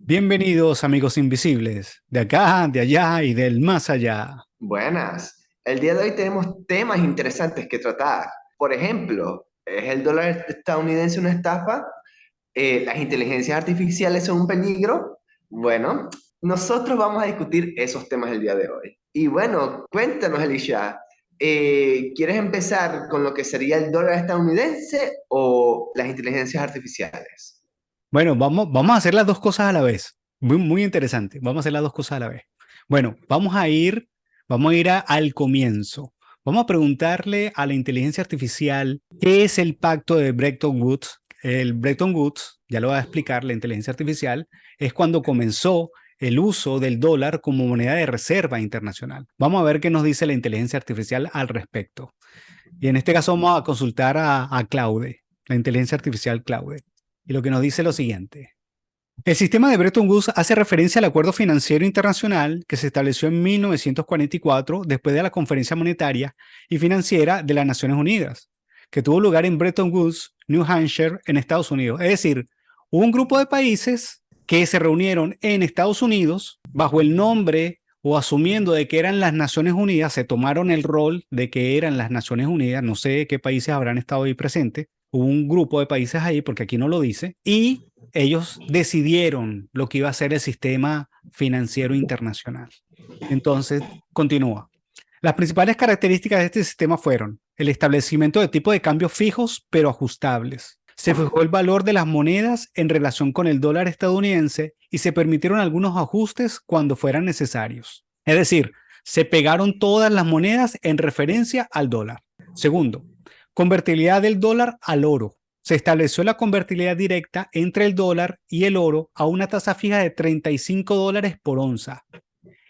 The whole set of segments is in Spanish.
Bienvenidos amigos invisibles, de acá, de allá y del más allá. Buenas. El día de hoy tenemos temas interesantes que tratar. Por ejemplo, ¿es el dólar estadounidense una estafa? ¿Las inteligencias artificiales son un peligro? Bueno, nosotros vamos a discutir esos temas el día de hoy. Y bueno, cuéntanos, Elisha, ¿quieres empezar con lo que sería el dólar estadounidense o las inteligencias artificiales? Bueno, vamos a hacer las dos cosas a la vez. Muy interesante. Vamos a hacer las dos cosas a la vez. Bueno, al comienzo. Vamos a preguntarle a la inteligencia artificial qué es el pacto de Bretton Woods. El Bretton Woods, ya lo voy a explicar, la inteligencia artificial es cuando comenzó el uso del dólar como moneda de reserva internacional. Vamos a ver qué nos dice la inteligencia artificial al respecto. Y en este caso vamos a consultar a Claude, la inteligencia artificial Claude. Y lo que nos dice es lo siguiente. El sistema de Bretton Woods hace referencia al acuerdo financiero internacional que se estableció en 1944 después de la Conferencia Monetaria y Financiera de las Naciones Unidas, que tuvo lugar en Bretton Woods, New Hampshire, en Estados Unidos. Es decir, hubo un grupo de países que se reunieron en Estados Unidos bajo el nombre o asumiendo de que eran las Naciones Unidas, se tomaron el rol de que eran las Naciones Unidas, no sé qué países habrán estado ahí presentes, hubo un grupo de países ahí, porque aquí no lo dice, y ellos decidieron lo que iba a ser el sistema financiero internacional. Entonces, continúa. Las principales características de este sistema fueron el establecimiento de tipos de cambio fijos pero ajustables. Se fijó el valor de las monedas en relación con el dólar estadounidense y se permitieron algunos ajustes cuando fueran necesarios. Es decir, se pegaron todas las monedas en referencia al dólar. Segundo, convertibilidad del dólar al oro. Se estableció la convertibilidad directa entre el dólar y el oro a una tasa fija de $35 por onza.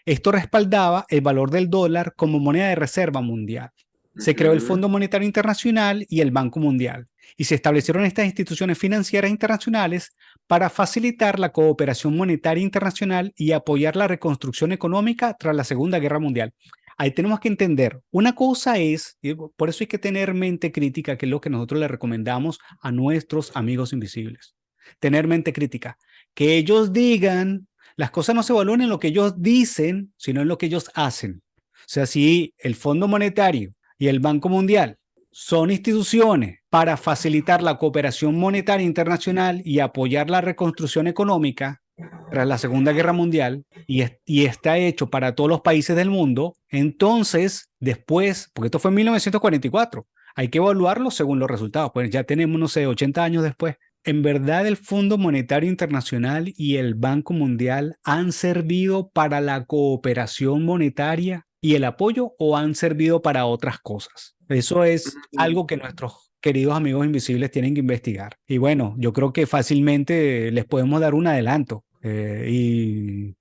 Esto respaldaba el valor del dólar como moneda de reserva mundial. Se creó el Ujú. Fondo Monetario Internacional y el Banco Mundial, y se establecieron estas instituciones financieras internacionales para facilitar la cooperación monetaria internacional y apoyar la reconstrucción económica tras la Segunda Guerra Mundial. Ahí tenemos que entender, una cosa es, y por eso hay que tener mente crítica, que es lo que nosotros le recomendamos a nuestros amigos invisibles. Tener mente crítica, que ellos digan las cosas no se evalúan en lo que ellos dicen, sino en lo que ellos hacen. O sea, si el Fondo Monetario y el Banco Mundial son instituciones para facilitar la cooperación monetaria internacional y apoyar la reconstrucción económica tras la Segunda Guerra Mundial y está hecho para todos los países del mundo, entonces después, porque esto fue en 1944, hay que evaluarlo según los resultados. Pues ya tenemos, no sé, 80 años después. ¿En verdad el Fondo Monetario Internacional y el Banco Mundial han servido para la cooperación monetaria y el apoyo o han servido para otras cosas? Eso es algo que nuestros queridos amigos invisibles tienen que investigar. Y bueno, yo creo que fácilmente les podemos dar un adelanto. ¿Cuál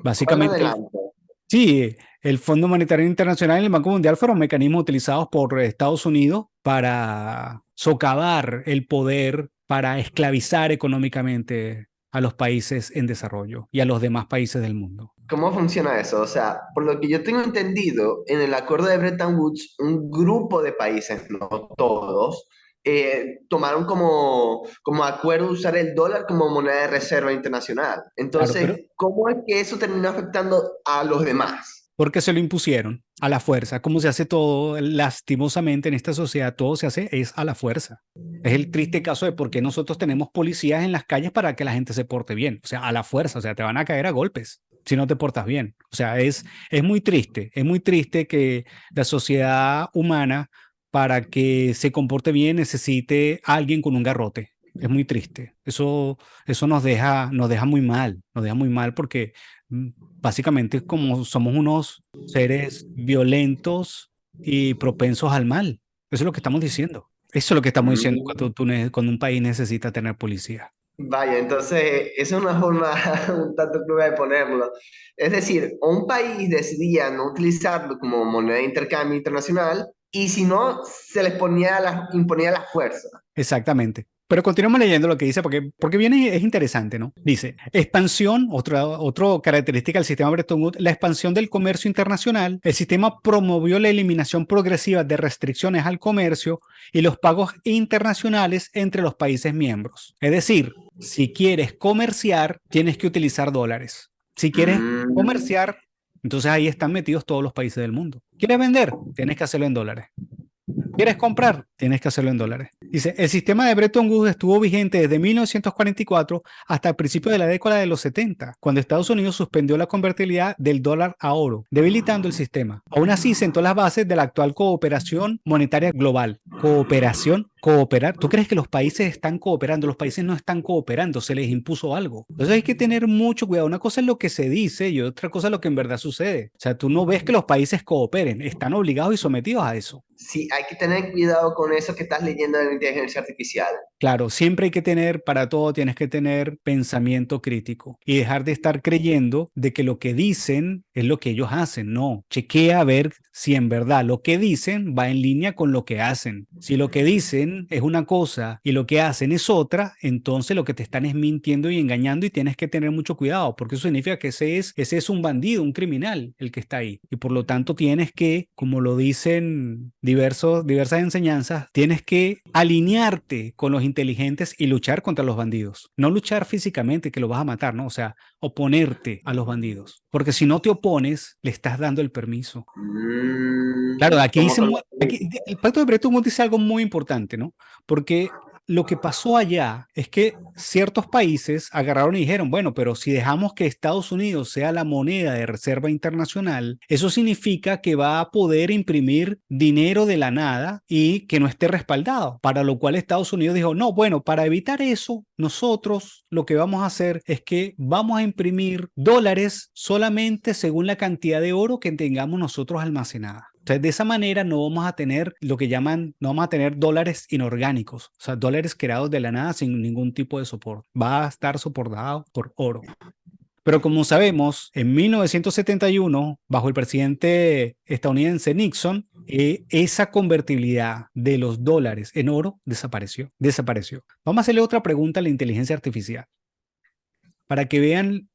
Básicamente adelante? sí, el Fondo Monetario Internacional y el Banco Mundial fueron mecanismos utilizados por Estados Unidos para socavar el poder, para esclavizar económicamente a los países en desarrollo y a los demás países del mundo. ¿Cómo funciona eso? O sea, por lo que yo tengo entendido, en el acuerdo de Bretton Woods, un grupo de países, no todos, tomaron como acuerdo usar el dólar como moneda de reserva internacional. Claro, pero Entonces, ¿cómo es que eso terminó afectando a los demás? porque se lo impusieron a la fuerza, como se hace todo, lastimosamente en esta sociedad, todo se hace es a la fuerza. Es el triste caso de por qué nosotros tenemos policías en las calles para que la gente se porte bien, o sea, a la fuerza, o sea, te van a caer a golpes si no te portas bien. O sea, es muy triste que la sociedad humana para que se comporte bien necesite a alguien con un garrote. Es muy triste. Eso nos deja muy mal, nos deja muy mal porque mm, básicamente como somos unos seres violentos y propensos al mal. Eso es lo que estamos diciendo. Eso es lo que estamos diciendo Mm. cuando un país necesita tener policía. Vaya, entonces, esa es una forma un tanto cruda de ponerlo. Es decir, un país decidía no utilizarlo como moneda de intercambio internacional y si no, se les ponía imponía la fuerza. Exactamente. Pero continuamos leyendo lo que dice porque viene, es interesante, ¿no? Dice, expansión, otra característica del sistema Bretton Woods, la expansión del comercio internacional. El sistema promovió la eliminación progresiva de restricciones al comercio y los pagos internacionales entre los países miembros. Es decir, si quieres comerciar, tienes que utilizar dólares. Si quieres Mm, comerciar, entonces ahí están metidos todos los países del mundo. ¿Quieres vender? Tienes que hacerlo en dólares. ¿Quieres comprar? Tienes que hacerlo en dólares. Dice, el sistema de Bretton Woods estuvo vigente desde 1944 hasta el principio de la década de los 70, cuando Estados Unidos suspendió la convertibilidad del dólar a oro, debilitando el sistema. Aún así, sentó las bases de la actual cooperación monetaria global. Cooperación, cooperar. ¿Tú crees que los países están cooperando? Los países no están cooperando, se les impuso algo. Entonces hay que tener mucho cuidado. Una cosa es lo que se dice y otra cosa es lo que en verdad sucede. O sea, tú no ves que los países cooperen, están obligados y sometidos a eso. sí, hay que tener cuidado con eso que estás leyendo de la inteligencia artificial. Claro, siempre hay que tener, para todo tienes que tener pensamiento crítico y dejar de estar creyendo de que lo que dicen es lo que ellos hacen. No, chequea a ver si en verdad lo que dicen va en línea con lo que hacen. Si lo que dicen es una cosa y lo que hacen es otra, entonces lo que te están es mintiendo y engañando y tienes que tener mucho cuidado porque eso significa que ese es un bandido, un criminal el que está ahí. Y por lo tanto tienes que, como lo dicen diversas enseñanzas, tienes que alinearte con los inteligentes y luchar contra los bandidos. No luchar físicamente que lo vas a matar, ¿no? O sea, oponerte a los bandidos. Porque si no te opones, le estás dando el permiso. Claro, aquí ¿Cómo dice, que? el pacto de Bretton Woods dice algo muy importante, ¿no? Porque lo que pasó allá es que ciertos países agarraron y dijeron, bueno, pero si dejamos que Estados Unidos sea la moneda de reserva internacional, eso significa que va a poder imprimir dinero de la nada y que no esté respaldado. Para lo cual Estados Unidos dijo, no, bueno, para evitar eso, nosotros lo que vamos a hacer es que vamos a imprimir dólares solamente según la cantidad de oro que tengamos nosotros almacenada. Entonces, de esa manera no vamos a tener lo que llaman, no vamos a tener dólares inorgánicos, o sea, dólares creados de la nada sin ningún tipo de soporte. Va a estar soportado por oro. Pero como sabemos, en 1971, bajo el presidente estadounidense Nixon, esa convertibilidad de los dólares en oro desapareció. Desapareció. Vamos a hacerle otra pregunta a la inteligencia artificial para que vean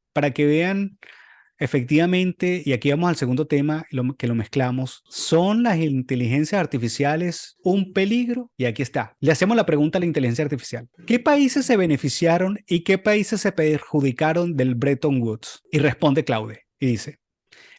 efectivamente, y aquí vamos al segundo tema que lo mezclamos, ¿son las inteligencias artificiales un peligro? Y aquí está. Le hacemos la pregunta a la inteligencia artificial. ¿Qué países se beneficiaron y qué países se perjudicaron del Bretton Woods? Y responde Claude y dice,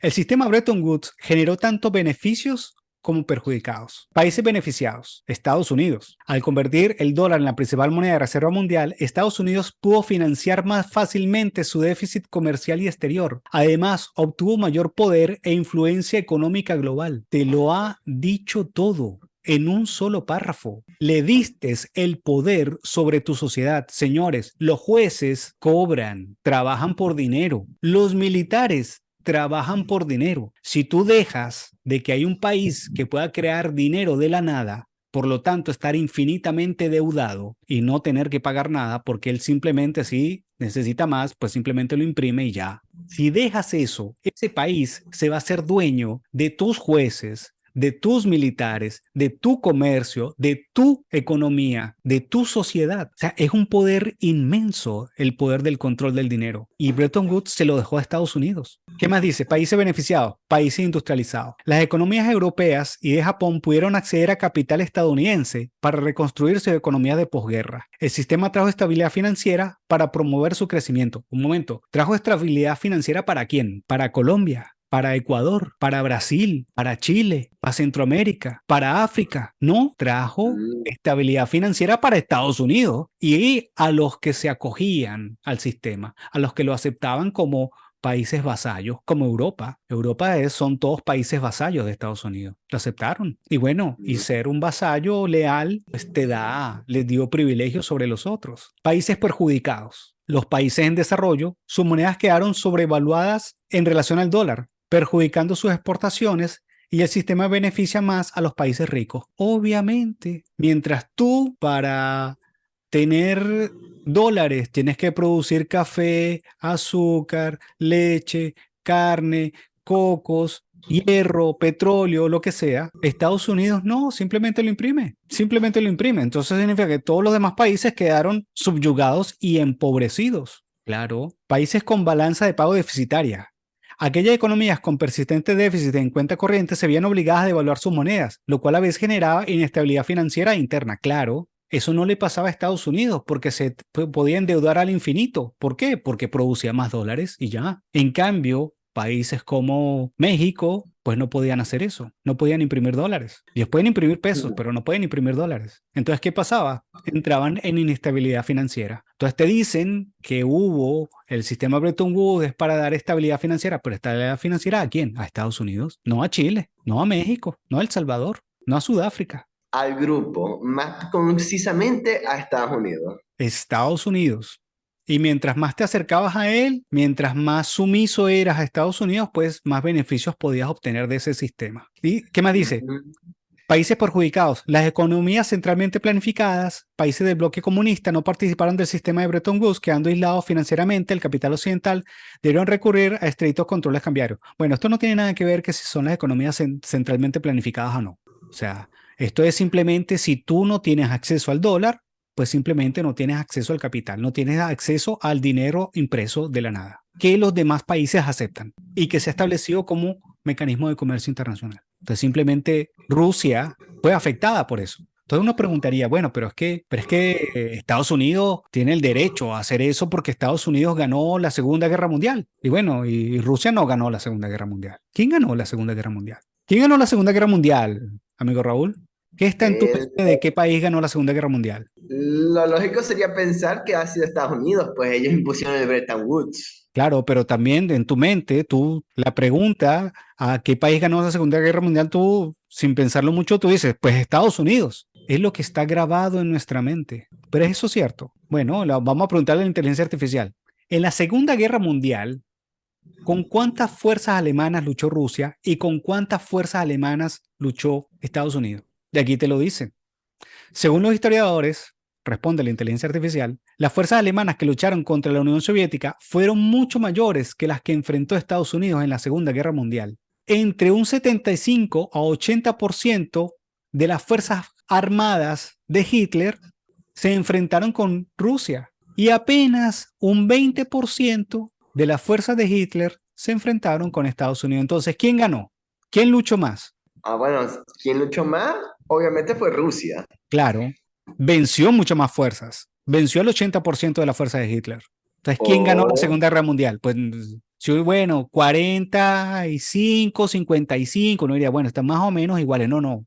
el sistema Bretton Woods generó tanto beneficios como perjudicados. Países beneficiados, Estados Unidos. Al convertir el dólar en la principal moneda de reserva mundial, Estados Unidos pudo financiar más fácilmente su déficit comercial y exterior. Además, obtuvo mayor poder e influencia económica global. Te lo ha dicho todo en un solo párrafo. Le diste el poder sobre tu sociedad. Señores, los jueces cobran, trabajan por dinero. Los militares trabajan por dinero. Si tú dejas de que hay un país que pueda crear dinero de la nada, por lo tanto estar infinitamente deudado y no tener que pagar nada porque él simplemente si necesita más, pues simplemente lo imprime y ya. Si dejas eso, ese país se va a hacer dueño de tus jueces, de tus militares, de tu comercio, de tu economía, de tu sociedad. O sea, es un poder inmenso el poder del control del dinero. Y Bretton Woods se lo dejó a Estados Unidos. ¿Qué más dice? Países beneficiados, países industrializados. Las economías europeas y de Japón pudieron acceder a capital estadounidense para reconstruir su economía de posguerra. El sistema trajo estabilidad financiera para promover su crecimiento. Un momento, ¿trajo estabilidad financiera para quién? Para Colombia, para Ecuador, para Brasil, para Chile, para Centroamérica, para África. No, trajo estabilidad financiera para Estados Unidos y a los que se acogían al sistema, a los que lo aceptaban como países vasallos, como Europa. Son todos países vasallos de Estados Unidos. Lo aceptaron. Y bueno, y ser un vasallo leal, pues les dio privilegios sobre los otros. Países perjudicados. Los países en desarrollo, sus monedas quedaron sobrevaluadas en relación al dólar, perjudicando sus exportaciones y el sistema beneficia más a los países ricos. Obviamente, mientras tú para tener dólares tienes que producir café, azúcar, leche, carne, cocos, hierro, petróleo, lo que sea, Estados Unidos no, simplemente lo imprime, simplemente lo imprime. Entonces significa que todos los demás países quedaron subyugados y empobrecidos. Claro, países con balanza de pago deficitaria. Aquellas economías con persistente déficit en cuenta corriente se veían obligadas a devaluar sus monedas, lo cual a veces generaba inestabilidad financiera interna. Claro, eso no le pasaba a Estados Unidos porque se podía endeudar al infinito. ¿Por qué? Porque producía más dólares y ya. En cambio, países como México, pues no podían hacer eso. No podían imprimir dólares. Ellos pueden imprimir pesos, pero no pueden imprimir dólares. Entonces, ¿qué pasaba? Entraban en inestabilidad financiera. Entonces te dicen que hubo el sistema Bretton Woods es para dar estabilidad financiera, pero estabilidad financiera ¿a quién? A Estados Unidos, no a Chile, no a México, no a El Salvador, no a Sudáfrica. Al grupo, más concisamente a Estados Unidos. Estados Unidos. Y mientras más te acercabas a él, mientras más sumiso eras a Estados Unidos, pues más beneficios podías obtener de ese sistema. ¿Y qué más dice? Ujú. Países perjudicados. Las economías centralmente planificadas, países del bloque comunista, no participaron del sistema de Bretton Woods, quedando aislados financieramente. El capital occidental debieron recurrir a estrictos controles cambiarios. Bueno, esto no tiene nada que ver que si son las economías centralmente planificadas o no. O sea, esto es simplemente si tú no tienes acceso al dólar, pues simplemente no tienes acceso al capital, no tienes acceso al dinero impreso de la nada, que los demás países aceptan y que se ha establecido como mecanismo de comercio internacional. Entonces simplemente Rusia fue afectada por eso. Entonces uno preguntaría, bueno, pero es que Estados Unidos tiene el derecho a hacer eso porque Estados Unidos ganó la Segunda Guerra Mundial. Y bueno, y Rusia no ganó la Segunda Guerra Mundial. ¿Quién ganó la Segunda Guerra Mundial? ¿Quién ganó la Segunda Guerra Mundial, amigo Raúl? ¿Qué está en tu Eh, mente de qué país ganó la Segunda Guerra Mundial? lo lógico sería pensar que ha sido Estados Unidos, pues ellos impusieron el Bretton Woods. Claro, pero también en tu mente, tú, la pregunta a qué país ganó la Segunda Guerra Mundial, tú, sin pensarlo mucho, tú dices, pues Estados Unidos. Es lo que está grabado en nuestra mente. Pero ¿es eso cierto? Bueno, vamos a preguntarle a la inteligencia artificial. En la Segunda Guerra Mundial, ¿con cuántas fuerzas alemanas luchó Rusia y con cuántas fuerzas alemanas luchó Estados Unidos? De aquí te lo dicen. Según los historiadores, responde la inteligencia artificial, las fuerzas alemanas que lucharon contra la Unión Soviética fueron mucho mayores que las que enfrentó Estados Unidos en la Segunda Guerra Mundial. Entre un 75 a 80% de las fuerzas armadas de Hitler se enfrentaron con Rusia y apenas un 20% de las fuerzas de Hitler se enfrentaron con Estados Unidos. Entonces, ¿quién ganó? ¿Quién luchó más? Ah, bueno, ¿quién luchó más? Obviamente fue Rusia. Claro, venció mucho más fuerzas, venció el 80% de la fuerza de Hitler. Entonces, ¿quién ganó la Oh, Segunda Guerra Mundial? Pues, sí, bueno, 45, 55, no diría, bueno, están más o menos iguales, no, no,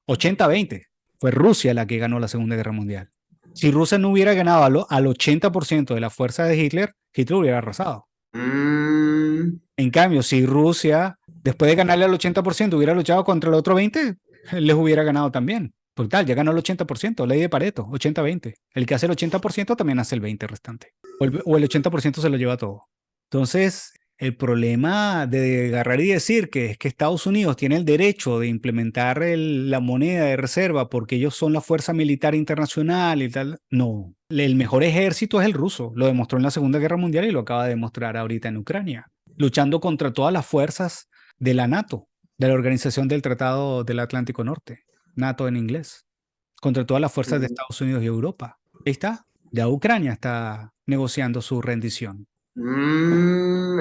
80-20. Fue Rusia la que ganó la Segunda Guerra Mundial. Si Rusia no hubiera ganado al 80% de la fuerza de Hitler, Hitler hubiera arrasado. mm, En cambio, si Rusia, después de ganarle al 80%, hubiera luchado contra el otro 20%, les hubiera ganado también. Por tal, ya ganó el 80%, ley de Pareto, 80-20. El que hace el 80% también hace el 20% restante. O el 80% se lo lleva todo. Entonces, el problema de agarrar y decir que es que Estados Unidos tiene el derecho de implementar la moneda de reserva porque ellos son la fuerza militar internacional y tal, no. El mejor ejército es el ruso. Lo demostró en la Segunda Guerra Mundial y lo acaba de demostrar ahorita en Ucrania, luchando contra todas las fuerzas de la NATO, de la Organización del Tratado del Atlántico Norte, NATO en inglés, contra todas las fuerzas de mm, Estados Unidos y Europa. Ahí está, ya Ucrania está negociando su rendición.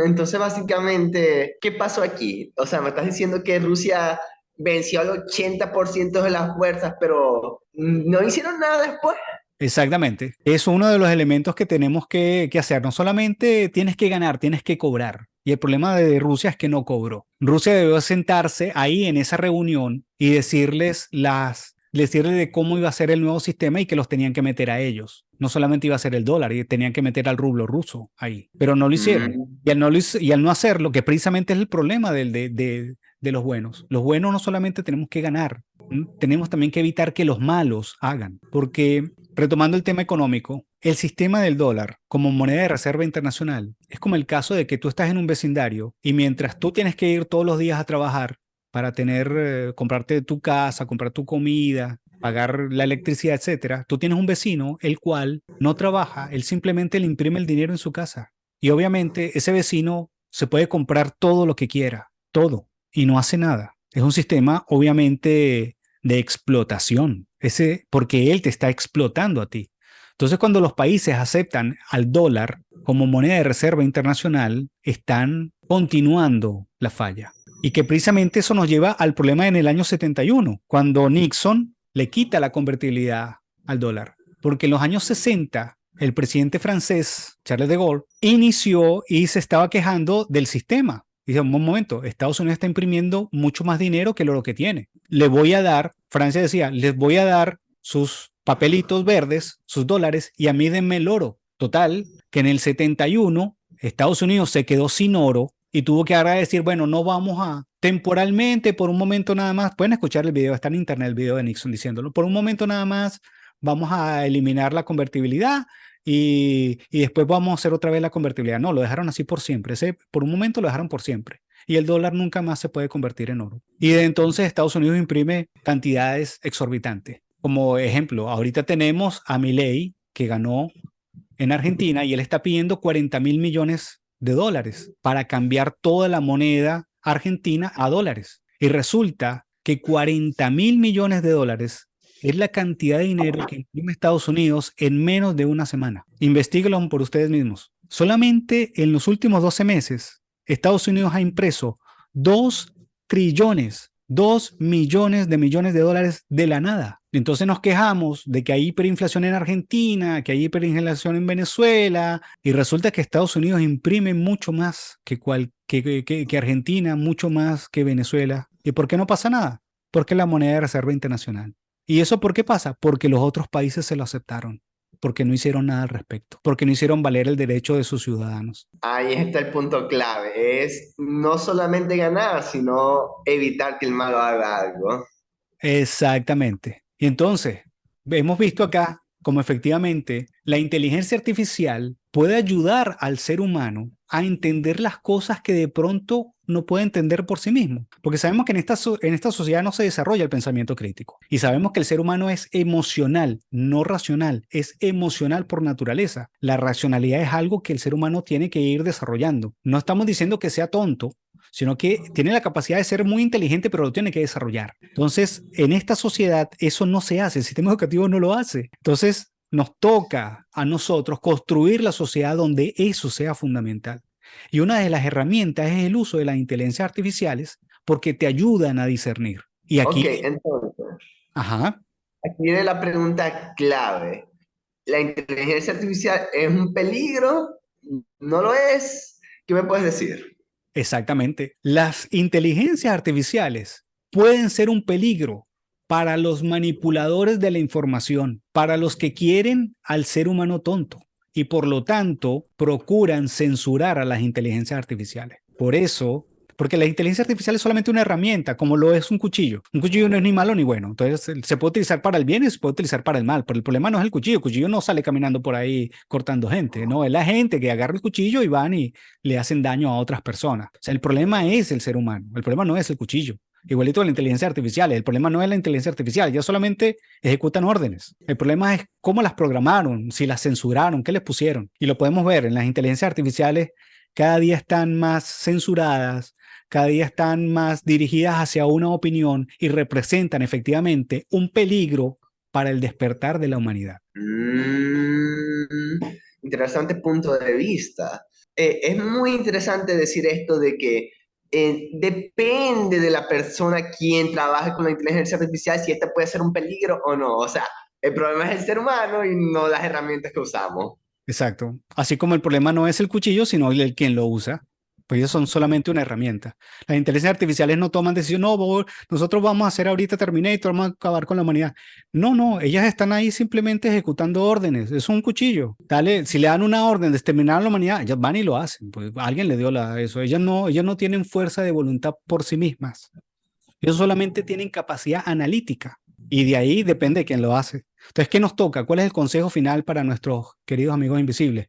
entonces, básicamente, ¿qué pasó aquí? O sea, me estás diciendo que Rusia venció al 80% de las fuerzas, pero no hicieron nada después. Exactamente. Es uno de los elementos que tenemos que hacer. No solamente tienes que ganar, tienes que cobrar. Y el problema de Rusia es que no cobró. Rusia debió sentarse ahí en esa reunión y decirles de cómo iba a ser el nuevo sistema y que los tenían que meter a ellos. No solamente iba a ser el dólar, y tenían que meter al rublo ruso ahí. Pero no lo hicieron. Mm, Y al no hacerlo, que precisamente es el problema de los buenos. Los buenos no solamente tenemos que ganar, tenemos también que evitar que los malos hagan. Porque retomando el tema económico, el sistema del dólar como moneda de reserva internacional es como el caso de que tú estás en un vecindario y mientras tú tienes que ir todos los días a trabajar para comprarte tu casa, comprar tu comida, pagar la electricidad, etcétera, tú tienes un vecino el cual no trabaja, él simplemente le imprime el dinero en su casa. Y obviamente ese vecino se puede comprar todo lo que quiera, todo. y no hace nada. Es un sistema obviamente de explotación, porque él te está explotando a ti. Entonces, cuando los países aceptan al dólar como moneda de reserva internacional, están continuando la falla. Y que precisamente eso nos lleva al problema en el año 71, cuando Nixon le quita la convertibilidad al dólar. Porque en los años 60, el presidente francés, Charles de Gaulle, inició y se estaba quejando del sistema. Dice, un momento, Estados Unidos está imprimiendo mucho más dinero que lo que tiene. Le voy a dar, Francia decía, les voy a dar sus papelitos verdes, sus dólares, y a mí denme el oro. Total, que en el 71 Estados Unidos se quedó sin oro y tuvo que ahora decir, bueno, no vamos a temporalmente, por un momento nada más, pueden escuchar el video, está en internet el video de Nixon diciéndolo, por un momento nada más vamos a eliminar la convertibilidad y después vamos a hacer otra vez la convertibilidad. No, lo dejaron así por siempre. Por un momento lo dejaron por siempre. Y el dólar nunca más se puede convertir en oro. Y de entonces Estados Unidos imprime cantidades exorbitantes. Como ejemplo, ahorita tenemos a Milei, que ganó en Argentina, y él está pidiendo 40.000 millones de dólares para cambiar toda la moneda argentina a dólares. Y resulta que 40.000 millones de dólares es la cantidad de dinero que imprime Estados Unidos en menos de una semana. Investíguenlo por ustedes mismos. Solamente en los últimos 12 meses, Estados Unidos ha impreso 2 trillones, 2 millones de dólares de la nada. Entonces nos quejamos de que hay hiperinflación en Argentina, que hay hiperinflación en Venezuela, y resulta que Estados Unidos imprime mucho más que Argentina, mucho más que Venezuela. ¿Y por qué no pasa nada? Porque es la moneda de reserva internacional. ¿Y eso por qué pasa? Porque los otros países se lo aceptaron, porque no hicieron nada al respecto, porque no hicieron valer el derecho de sus ciudadanos. Ahí está el punto clave, es no solamente ganar, sino evitar que el malo haga algo. Exactamente. Y entonces, hemos visto acá cómo efectivamente la inteligencia artificial puede ayudar al ser humano a entender las cosas que de pronto no puede entender por sí mismo. Porque sabemos que en esta sociedad no se desarrolla el pensamiento crítico. Y sabemos que el ser humano es emocional, no racional, es emocional por naturaleza. La racionalidad es algo que el ser humano tiene que ir desarrollando. No estamos diciendo que sea tonto, sino que tiene la capacidad de ser muy inteligente, pero lo tiene que desarrollar. Entonces, en esta sociedad eso no se hace, el sistema educativo no lo hace. Entonces, nos toca a nosotros construir la sociedad donde eso sea fundamental. Y una de las herramientas es el uso de las inteligencias artificiales porque te ayudan a discernir. Y Ok, aquí, entonces, ajá, aquí viene la pregunta clave. ¿La inteligencia artificial es un peligro? ¿No lo es? ¿Qué me puedes decir? exactamente. Las inteligencias artificiales pueden ser un peligro para los manipuladores de la información, para los que quieren al ser humano tonto y por lo tanto procuran censurar a las inteligencias artificiales. Por eso, porque la inteligencia artificial es solamente una herramienta, como lo es un cuchillo. Un cuchillo no es ni malo ni bueno. Entonces, se puede utilizar para el bien y se puede utilizar para el mal. Pero el problema no es el cuchillo no sale caminando por ahí cortando gente, no, es la gente que agarra el cuchillo y van y le hacen daño a otras personas. O sea, el problema es el ser humano, el problema no es el cuchillo. Igualito la inteligencia artificial, el problema no es la inteligencia artificial, ya solamente ejecutan órdenes. El problema es cómo las programaron, si las censuraron, qué les pusieron. Y lo podemos ver en las inteligencias artificiales, cada día están más censuradas, cada día están más dirigidas hacia una opinión y representan efectivamente un peligro para el despertar de la humanidad. Interesante punto de vista. Es muy interesante decir esto de que depende de la persona quien trabaje con la inteligencia artificial si esta puede ser un peligro o no. O sea, el problema es el ser humano y no las herramientas que usamos. Exacto. Así como el problema no es el cuchillo, sino el quien lo usa. Pues ellos son solamente una herramienta. Las inteligencias artificiales no toman decisión, no, nosotros vamos a hacer ahorita Terminator, vamos a acabar con la humanidad. No, no, ellas están ahí simplemente ejecutando órdenes. Es un cuchillo. Dale, si le dan una orden de exterminar a la humanidad, ellas van y lo hacen. Pues alguien le dio eso. Ellas no tienen fuerza de voluntad por sí mismas. Ellos solamente tienen capacidad analítica y de ahí depende de quién lo hace. Entonces, ¿qué nos toca? ¿Cuál es el consejo final para nuestros queridos amigos invisibles?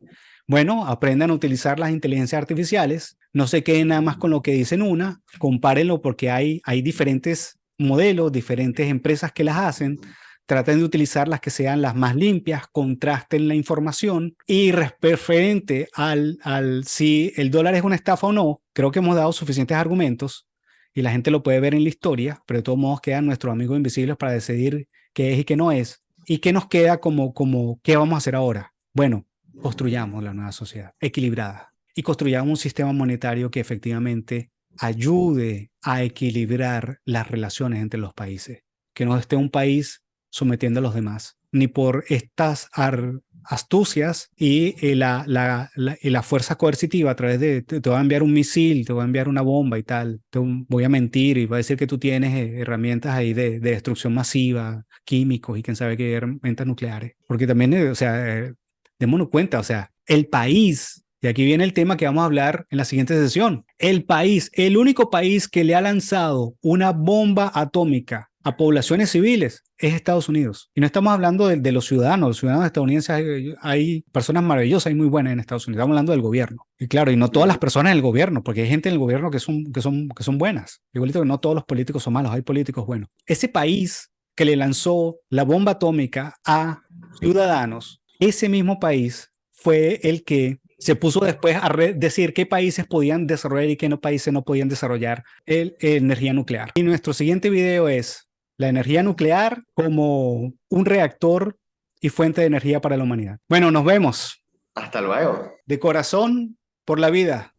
Bueno, aprendan a utilizar las inteligencias artificiales, no se queden nada más con lo que dicen una, compárenlo porque hay diferentes modelos, diferentes empresas que las hacen, traten de utilizar las que sean las más limpias, contrasten la información y referente al si el dólar es una estafa o no, creo que hemos dado suficientes argumentos y la gente lo puede ver en la historia, pero de todos modos quedan nuestros amigos invisibles para decidir qué es y qué no es. ¿Y qué nos queda como qué vamos a hacer ahora? Bueno, construyamos la nueva sociedad equilibrada y construyamos un sistema monetario que efectivamente ayude a equilibrar las relaciones entre los países, que no esté un país sometiendo a los demás, ni por estas astucias y la fuerza coercitiva a través de te voy a enviar un misil, te voy a enviar una bomba y tal, te voy a mentir y voy a decir que tú tienes herramientas ahí de destrucción masiva, químicos y quién sabe qué herramientas nucleares. Porque también, o sea, démonos cuenta, o sea, el país, y aquí viene el tema que vamos a hablar en la siguiente sesión, el país, el único país que le ha lanzado una bomba atómica a poblaciones civiles es Estados Unidos. Y no estamos hablando de los ciudadanos estadounidenses, hay personas maravillosas y muy buenas en Estados Unidos, estamos hablando del gobierno. Y claro, y no todas las personas en el gobierno, porque hay gente en el gobierno que son buenas. Igualito que no todos los políticos son malos, hay políticos buenos. Ese país que le lanzó la bomba atómica a ciudadanos, ese mismo país fue el que se puso después a decir qué países podían desarrollar y qué países no podían desarrollar energía nuclear. Y nuestro siguiente video es la energía nuclear como un reactor y fuente de energía para la humanidad. Bueno, nos vemos. Hasta luego. De corazón, por la vida.